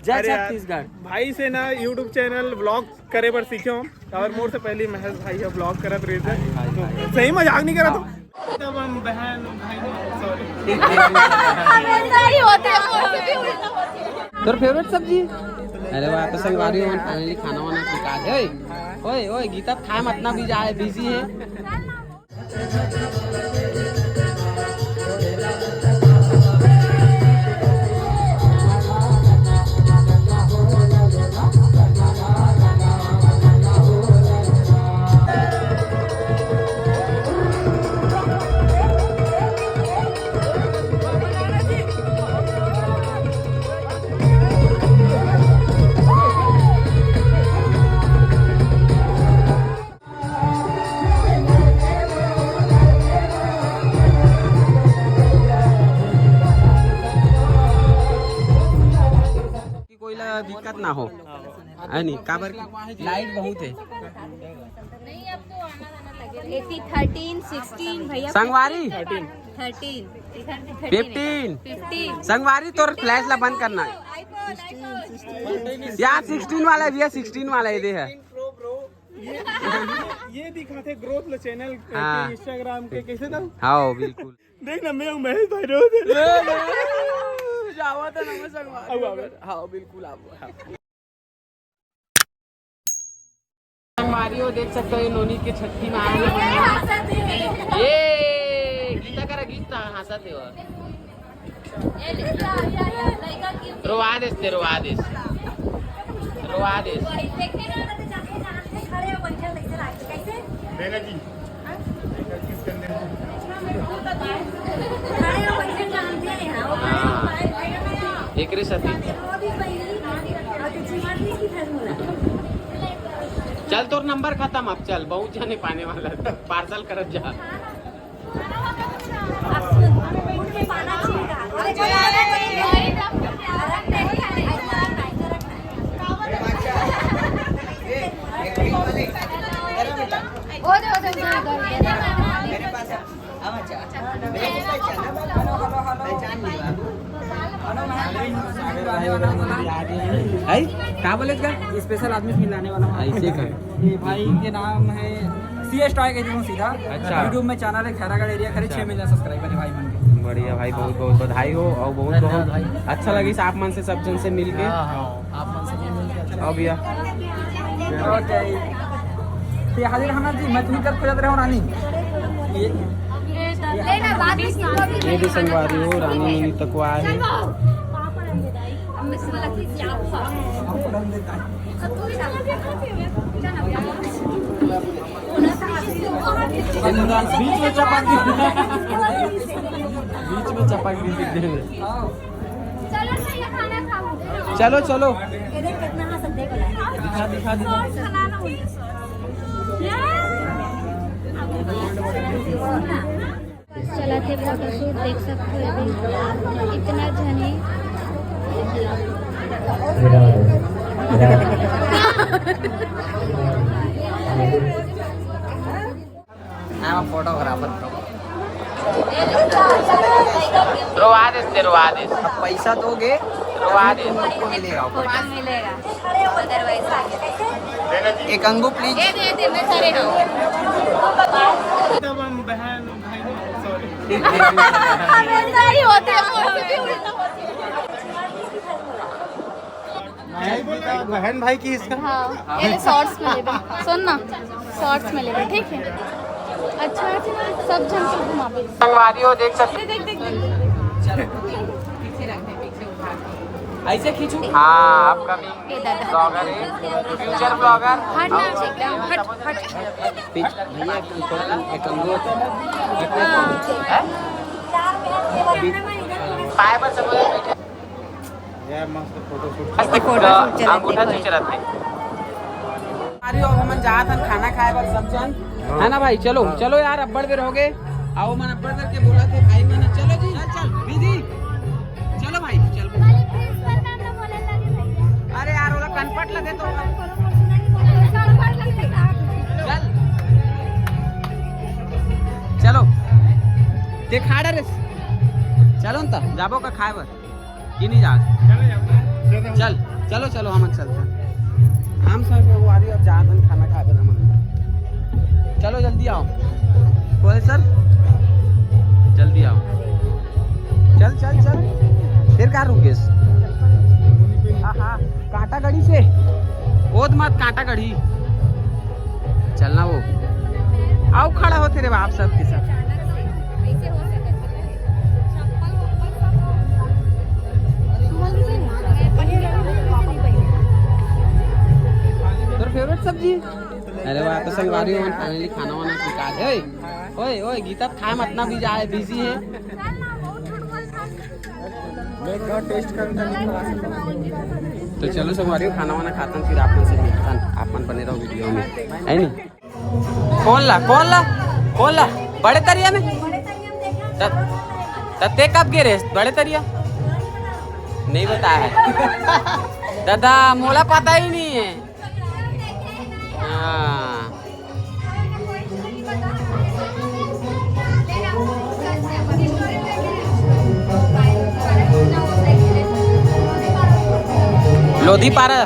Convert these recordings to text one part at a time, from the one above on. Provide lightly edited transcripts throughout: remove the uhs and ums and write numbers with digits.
जय छत्तीसगढ़ भाई से ना यूट्यूब चैनल व्लॉग करे पर सीखे और मोर से पहले महेश भाई है व्लॉग करत रहे थे। सही मजाक नहीं करा तब हम बहन भाई सॉरी तोर फेवरेट सब्जी? अरे वाह तो संगवारी हो फाइनली खाना वाना निकाल दे। ओए ओए गीता खाए मत ना बिजी है। दिक्कत ना हो है नहीं काबर लाइट बहुत है। नहीं अब तो आना लगेगा। 13, 16 भैया संगवारी 13, 15 संगवारी तो फ्लैश ला बंद करना है यार। 16 वाला भी है 16 वाला ये है। ये दिखाते ग्रोथ चैनल इंस्टाग्राम के कैसे था। हाँ बिल्कुल देख ना मैं महेश भाई रो जावा था ना मैं संगवारी। हाँ बिल्कुल संगवारी हो देख सकते हो नोनी के छठी में आए ये गीता करा गीता हंसते हो रोवा देस एक रे सती चल तोर नंबर खत्म अब चल बहुत जाने पाने वाला पार्सल करत जा। क्या बोले स्पेशल आदमी मिलाने वाला हूँ। ऐसे कर ये भाई के नाम है CS टॉय के जो सीधा। अच्छा यूट्यूब में चैनल है खैरागढ़ एरिया खरीद 6 मिलियन सब्सक्राइबर है भाई मन के। बढ़िया भाई बहुत बहुत बधाई हो और बहुत बहुत अच्छा लगी आप मन से सब जन से मिल के। आप मन से मिल के और भैया ओके हाजिर रहना जी। मैं तुम्हें कब खोजत रहा हूँ रानी। ये भी संगवारी हो रानी तकवा है। बीच में चपक दी चलो चलो दिखा चला थे फोटोशूट देख सकते हो अभी इतना जने फोटोग्राफर रोवा दे अब पैसा दोगे रोवा दे आपको मिलेगा। फोटो मिलेगा एक अंगू प्लीज। दे मैं खड़े रहूं। तब हम बहन भाई सॉरी बहन भाई की इसका हाँ ये शॉर्ट्स में ले सुन ना शॉर्ट्स में ले ठीक है। अच्छा सब जन को घुमा दे। संगवारी हो देख सकते ऐसे खींचू। हाँ अपकमिंग ब्लॉगर है फ्यूचर ब्लॉगर। हट ना हट भैया एक अंगूर फाइबर से बोले बैठे यार मस्त फोटोशूट अंगूठा खींच रहे थे। अरे अब हम जा था खाना खाए बस सब जन है ना भाई। चलो चलो यार अब्बड़ बेर हो गए। आओ मन अब्बड़ करके बोला थे भाई मैंने चलो जी चल दीदी चलो भाई चल। अरे यार वो कनपट लगे तो चल चलो देखा रे चलो न जाबो का खाए बर कि नहीं जा चल चलो चलो हम चलते हैं। हम सब वो आ रही अब जहाँ तक खाना खा कर हम चलो जल्दी आओ। बोले सर जल्दी आओ। चल चल चल फिर क्या रुक गए? हाँ कांटा गड़ी से ओद मत कांटा गड़ी चलना वो आओ खड़ा हो तेरे बाप सब के साथ। तो फेवरेट सब्जी अरे वाह तो संगवारी हो फाइनली खाना वाना सिखा दे। ओए ओए गीता खाए मत ना बिजी है। टेस्ट करना तो चलो संगवारी हो खाना वाना खाता फिर आप से मिलता आपन बने रहो वीडियो में है नी। कौन ला बड़े तरिया में तत्ते कब गिरे बड़े तरिया नहीं बताया है दादा मोला पता ही नहीं है। हाँ लोधीपारा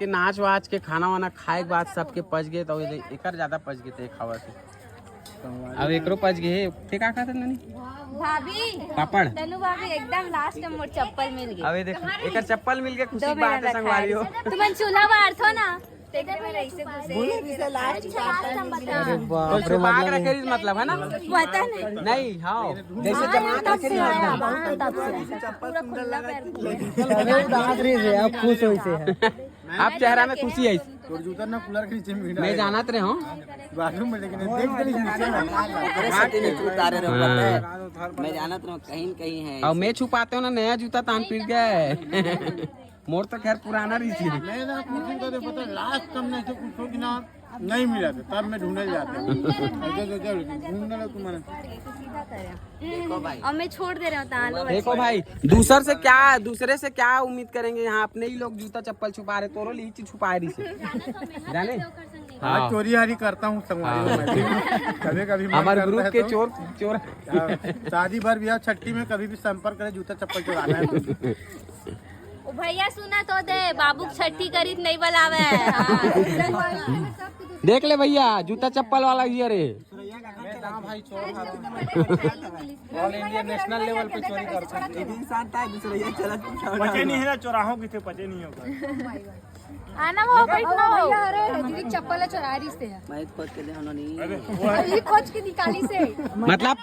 के नाच वाच के खाना वाना खाए के बाद सबके पच गए तो एकर ज्यादा पच गए थे खावा से। अब एकरो पच गए ते का खाते ननी भाभी पापड़ तनु भाभी एकदम लास्ट में मोर चप्पल मिल गई। अबे देख एकर चप्पल मिल के खुशी बात है संगवारी हो। तुमन चूल्हा बार थो ना तेकर में ऐसे घुसे लास्ट हम बता तो छुपा के रखे मतलब है ना पता नहीं हाँ जैसे जमा के रखे पूरा खुला पैर अब खुश होई से आप चेहरा में खुशी है तो जूता ना कूलर के नीचे में मैं जानत रहे हूँ बाथरूम में लेकिन देख देख नीचे मैं जानत रहा कहीं है। और मैं छुपाते हूँ ना नया जूता तान पीट गए मोर तो खैर पुराना रही थी मैं ना पूछूं तो पता लास्ट कम नहीं से पूछो कि ना नहीं मिला था तब मैं ढूंढने जाता हूँ ढूंढने लगा तुम्हारा देखो भाई और मैं छोड़ दे रहा हूँ तालो देखो भाई दूसरे से क्या उम्मीद करेंगे यहाँ अपने ही लोग जूता चप्पल छुपा रहे तोरो ली चीज छुपा रही से जाने हाँ चोरी हारी करता हूँ कभी कभी हमारे ग्रुप के चोर शादी भर ब्याह छट्टी में कभी भी संपर्क करे जूता चप्पल चुराना है। ओ भैया सुना तो दे बाबू छठी करीत नहीं बुलावे देख ले भैया जूता चप्पल वाला ये रे भाई ऑल इंडिया नेशनल लेवल पे चोरी करता है। एक इंसान था दूसरा ये चला पचे नहीं है ना चौराहों की थे पचे नहीं होगा आना वो बैठना हो अरे दीदी चप्पल चुरा रही से मैं खोज के दे नहीं अभी खोज के निकाली से मतलब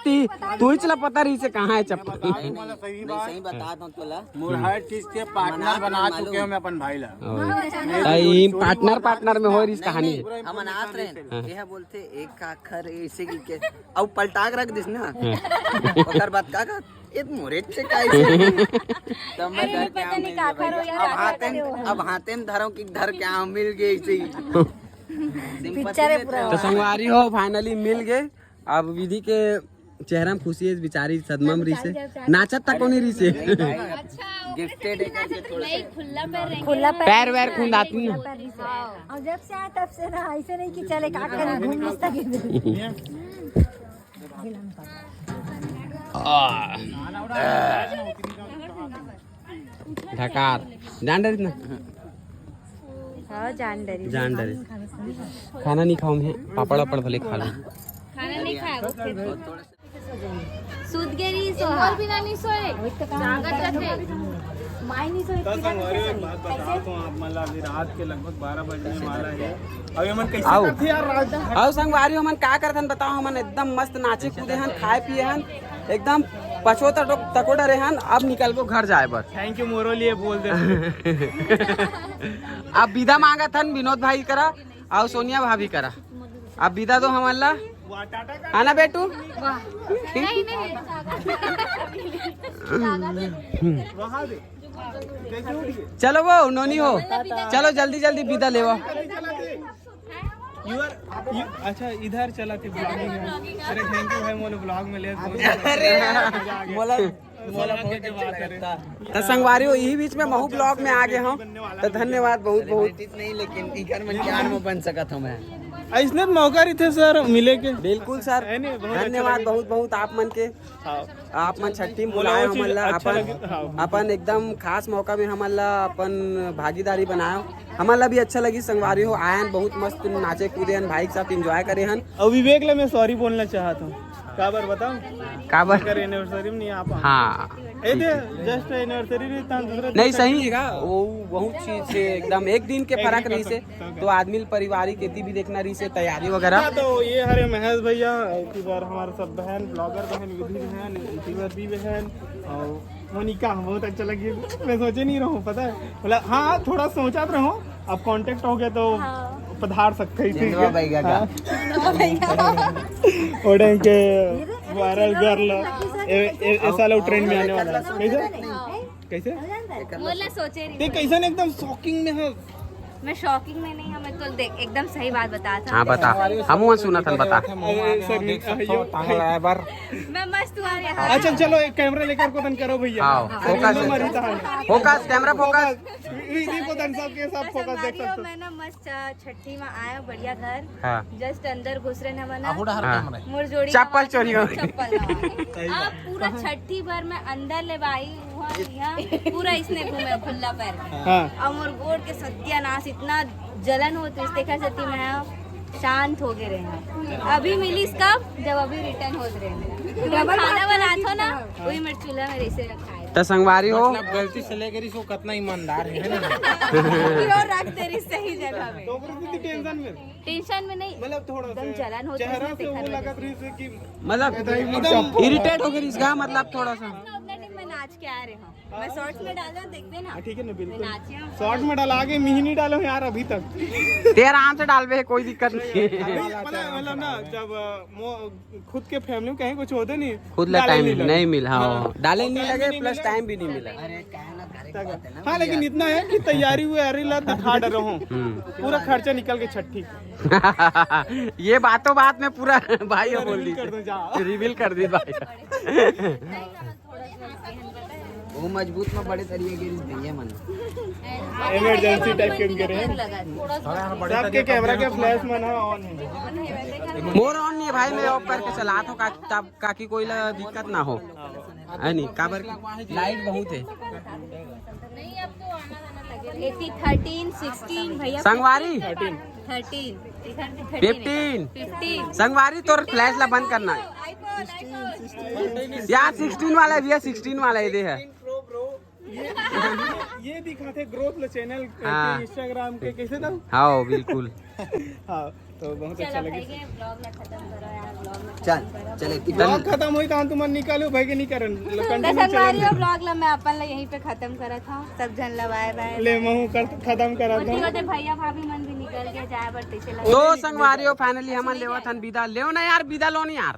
तू ही चला पता रही से कहाँ है चप्पल सही बता दूं तोला मोर हर चीज के पार्टनर बना चुके हैं मैं अपन भाई ला पार्टनर में हो रही इस कहानी हम अनाथ रहे यह बोलते एक का अक्षर ऐसे की के अब पलटा के रख दिस ना ओकर बाद का ये मोरे से कैसे तब मैं डर के पता नहीं का करो यार अब हाथे में धरो कि धर के आम मिल गए ऐसे ही पिक्चर है पूरा तो संगवारी हो फाइनली मिल गए। अब विधि के चेहरा में खुशी है बेचारी सदमा में रही से नाचत तक नहीं रही से गिफ्टेड है थोड़ा खुला पैर वैर खुंदाती है और जब से आया तब से ना ऐसे नहीं कि चले का करें घूम मस्त ढकार जान डरी ना हाँ जान डरी खाना नहीं खाऊं मैं पापड़ वापड़ भले खा लूं खाना नहीं खाया सूद गेरी सो और बिना नहीं सोए जागत रखे माई नहीं सोए बात बता तो आप मतलब अभी रात के लगभग 12 बजने वाला है अभी हमन कैसे आओ। करते यार रात आओ संगवारी हमन का करथन बताओ हमन एकदम मस्त नाचे कूदे हन खाए पिए हन एकदम पछोता तको डरे हन अब निकलबो घर जाए बस थैंक यू मोरो लिए बोल दे अब विदा मांगत हन विनोद भाई करा और सोनिया भाभी करा अब विदा दो हमन ला आना बेटू नहीं नहीं चलो वो नोनी हो चलो जल्दी जल्दी विदा लेवा अच्छा इधर चला थे ब्लॉगिंग अरे थैंक यू भाई मोने ब्लॉग में ले बोला तो संगवारी हो यही बीच में महू ब्लॉग में आ गए हम तो धन्यवाद बहुत बहुत नहीं लेकिन इकर में ज्ञान में बन सकत हूं मैं इसने मौका रही थे सर मिले के बिल्कुल सर है नहीं, बहुत धन्यवाद बहुत बहुत आप मन के आप मन छठी बुलाए हमन ला अपन एकदम खास मौका में हमन ला अपन भागीदारी बनायो हमन ला भी अच्छा लगी संगवारी हो आयन बहुत मस्त नाचे कूदे हन भाई के साथ एंजॉय करे हन और विवेक ला मैं सॉरी बोलना चाहता हूँ काबर बताऊं काबर कर एनिवर्सरी में नहीं आ पा हाँ ए दे जस्ट एनिवर्सरी नहीं था दूसरा नहीं सही है वो बहुत चीज से एकदम एक दिन के फर्क रही से तो आदमी परिवारिक खेती भी देखना रही से तैयारी वगैरह तो ये हरे महेश भैया की बार हमारे सब बहन ब्लॉगर बहन विधि बहन इतिवर भी बहन और मोनिका बहुत अच्छा लगी मैं सोचे नहीं रहूं पता है मतलब हाँ थोड़ा सोचा तो रहूं अब कांटेक्ट हो गया तो पधार सकते ही ठीक है के वायरल गर्ल ऐसा लोग ट्रेंड में आने वाला है कैसे बोला सोचे ते कैसे एकदम शॉकिंग में है मैं शॉकिंग में नहीं हूँ मैं तो देख एकदम सही बात बता था हाँ बता हम सुना था बता मैं मस्त हुआ यहाँ अच्छा चलो एक कैमरा लेकर को तन करो भैया फोकस कैमरा फोकस को तन सब के सब फोकस देख सकते मैं ना मस्त छठी में आया बढ़िया घर हाँ जस्ट अंदर घुस रहे न मना मोर जोड़ी चप्पल चोरी हो चप्पल अब पूरा छठी भर में अंदर ले भाई पूरा इसने घूमे खुला पैर हाँ और मोर गोड़ के सत्यानाश इतना जलन होती इसते कर सती मैं शांत हो गए रहे अभी मिलीस कब जब अभी रिटर्न हो रहे जब खाना बनाथो ना वही मेरे चूल्हा में ऐसे रखा है तो संगवारी हो गलती से लेकर इसको कितना ईमानदार है ना और रख दे रही सही जगह में तो टेंशन में टेंशन में नहीं मतलब थोड़ा एकदम जलन होती है चेहरा से वो लगा रही है कि मतलब एकदम इरिटेट हो गई इसका मतलब थोड़ा सा अपने टीम में नाच के आ रहे हो मैं शॉर्ट्स में डाल देख देना ठीक है ना मैं बिल्कुल नाची हूँ शॉर्ट में डाला के मिही नहीं डालो यार अभी तक तेरा आराम से डाल बे कोई दिक्कत नहीं है। मतलब ना जब खुद के फैमिली में कहीं कुछ होते नहीं खुद ला टाइम नहीं मिला हाँ डाले नहीं लगे प्लस टाइम भी नहीं मिला। अरे कहना घर की बात है ना। हाँ लेकिन इतना है कि तैयारी हुई अरे ला दिखा डर रहा हूँ पूरा खर्चा निकल के छठी ये बातों बात में पूरा भाई हो बोल दी कर दूं जा रिवील कर दी भाई। वो मजबूत में बड़े तरीके की भैया मन इमरजेंसी टाइप के इनके रहे सबके कैमरा के फ्लैश मन है ऑन है मोर ऑन नहीं है भाई मैं ऑफ करके चला तो काकी कोई ला दिक्कत ना हो है नहीं काबर लाइट बहुत है। नहीं अब तो आना 13 16 भैया संगवारी 13 15 संगवारी तो फ्लैश ला बंद करना है यार 16 वाला भी है 16 वाला ये है ये दिखाते ग्रोथ चैनल हाँ। इंस्टाग्राम के कैसे था हाँ बिल्कुल हाँ तो बहुत अच्छा लगे ब्लॉग ना खत्म करो यार ब्लॉग में चल चल इतनी ब्लॉग खत्म हुई तो तुम निकालो भाई के नहीं करन कंटिन्यू संगवारी और ब्लॉग ला मैं अपन ला यहीं पे खत्म करा था सब जन ला बाय बाय ले महू कर खत्म करा था ठीक होते भैया भाभी मन भी निकल गया जाए बट इसे लगा तो संगवारी हो फाइनली हम लेवत हन विदा ले ना यार विदा लो नहीं यार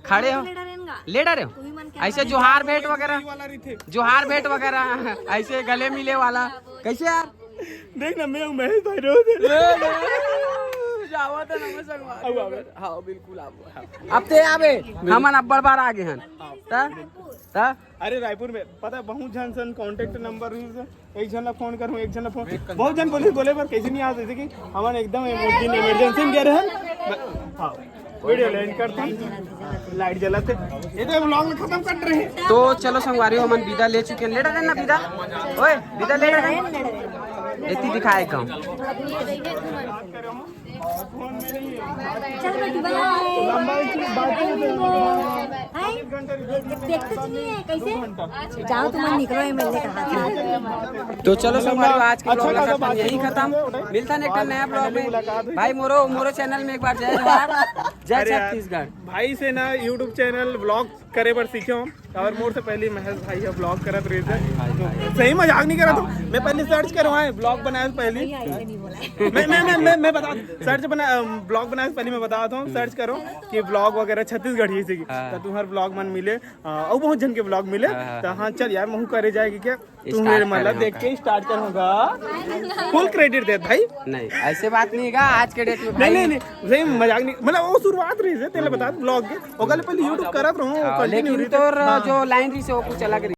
खड़े हो ले डरे हो ऐसे जोहार भेंट वगैरह वाला रही थे जोहार भेंट वगैरह ऐसे गले मिले वाला कैसे यार देख ना मैं हूं महेश भाई रोज जावत है ना संगवारी हाँ बिल्कुल अब ते आवे हमन अब्बड़ बार आगे हन ता अरे रायपुर में पता है बहुत जन सन कांटेक्ट नंबर एक जन ला फोन करूं एक जन ला फोन बहुत जन बोले पर कैसे नहीं आ जैसे कि हमन एकदम इमरजेंसी में गए रहन हां वीडियो लैंड करते हैं लाइट जलाते ये तो व्लॉग में खत्म कर रहे हैं तो चलो संगवारी हो हमन विदा ले चुके हैं ले डरे ना विदा ओए विदा ले डरे इतनी दिखाए काम फोन में नहीं है चल बेटी बाय लंबा चीज बात हाय देखते तो नहीं है कैसे जाओ तुम निकलो मिलने कहा था तो चलो संगवारी आज के ब्लॉग का अपन यही खत्म मिलता है एक नया ब्लॉग में भाई मोरो चैनल में एक बार जय जोहार जय छत्तीसगढ़ भाई से ना यूट्यूब चैनल ब्लॉग करे पर सीखे हम और मोर से पहले महेश भाई है ब्लॉग करत रहे थे सही मजाक नहीं करा था मैं पहले सर्च करवाए ब्लॉग बनाया पहले मैं बता सर्च बना ब्लॉग बनाया पहले मैं बताता हूँ सर्च करो कि ब्लॉग वगैरह छत्तीसगढ़ ही से तो तुम्हारे ब्लॉग मन मिले और बहुत जन के ब्लॉग मिले तो हाँ चल यार महू करे जाएगी क्या तू मेरे मतलब देख के स्टार्ट करूँगा फुल क्रेडिट दे भाई नहीं ऐसे बात नहीं है आज के डेट में नहीं सही मजाक नहीं मतलब वो शुरुआत रही है तेरे बता ब्लॉग के पहले यूट्यूब करत रहूं लेकिन तो जो लाइन रही से वो कुछ अलग